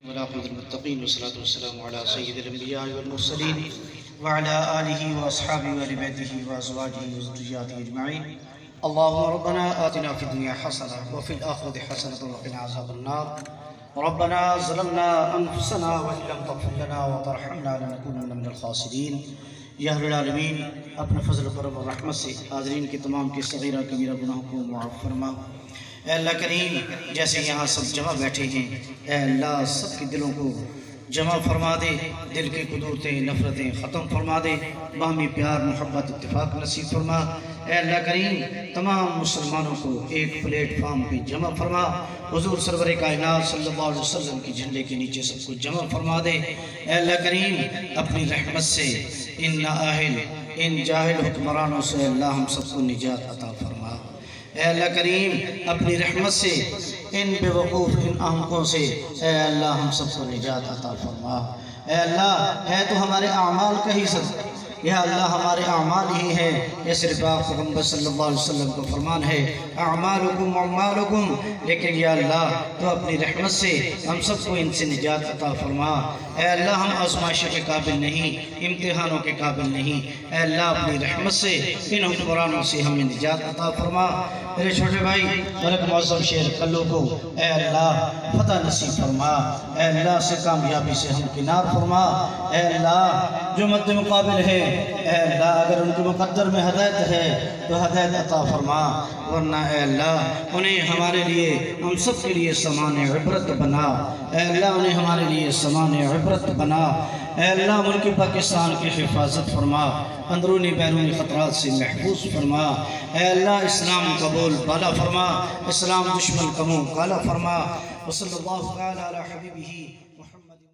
والعاقبۃ للمتقین والصلاۃ والسلام علی سید الانبیاء والمرسلین وعلی آلہ واصحابہ واہل بیتہ وازواجہ وذریاتہ اجمعین اللہم ربنا آتنا فی الدنیا حسنہ وفی الآخرۃ حسنۃ وقنا عذاب النار ربنا ظلمنا انفسنا وان لم تغفر لنا وترحمنا لنکونن من الخاسرین۔ یا رب العالمین اپنے فضل و کرم و رحمت سے حاضرین کے تمام کے صغیرہ کبیرہ گناہوں کو معاف فرما۔ اے اللہ کریم جیسے یہاں سب جمع بیٹھے ہیں، اے اللہ سب کے دلوں کو جمع فرما دے، دل کی قدورتیں نفرتیں ختم فرما دے، باہمی پیار محبت اتفاق نصیب فرما۔ اے اللہ کریم تمام مسلمانوں کو ایک پلیٹ فارم پہ جمع فرما، حضور سرور کائنات صلی اللہ علیہ وسلم کی جھنڈے کے نیچے سب کو جمع فرما دے۔ اے اللہ کریم اپنی رحمت سے ان نااہل ان جاہل حکمرانوں سے اللہ ہم سب کو نجات عطا فرما۔ اے اللہ کریم اپنی رحمت سے ان بے وقوف ان احمقوں سے اے اللہ ہم سب کو نجات عطا فرما۔ اے اللہ ہے تو ہمارے اعمال کا ہی صدقہ، یا اللہ ہمارے اعمال ہی ہیں، اس پاک پیغمبر صلی اللہ علیہ وسلم کو فرمان ہے اعمالکم اعمالکم، لیکن یا اللہ تو اپنی رحمت سے ہم سب کو ان سے نجات عطا فرما۔ اے اللہ ہم آزمائش کے قابل نہیں، امتحانوں کے قابل نہیں، اے اللہ اپنی رحمت سے ان حکمرانوں سے ہمیں نجات عطا فرما۔ میرے چھوٹے بھائی ملک معظم شیر کلو کو اے اللہ فتح نصیب فرما، اے اللہ سے کامیابی سے ہم کنار فرما۔ اے اللہ جو مد مقابل ہے اے اللہ اگر ان کے مقدر میں ہدایت ہے تو ہدایت عطا فرما، ورنہ اے اللہ انہیں ہمارے لیے ہم سب کے لیے سامان عبرت بنا۔ اے اللہ انہیں ہمارے لیے سامان عبرت بنا۔ اے اللہ ملک پاکستان کی حفاظت فرما، اندرونی بیرونی خطرات سے محفوظ فرما۔ اے اللہ اسلام قبول بالا فرما، اسلام دشمن کموں کالا فرما۔ وصلی اللہ تعالی علی حبیبہ محمد۔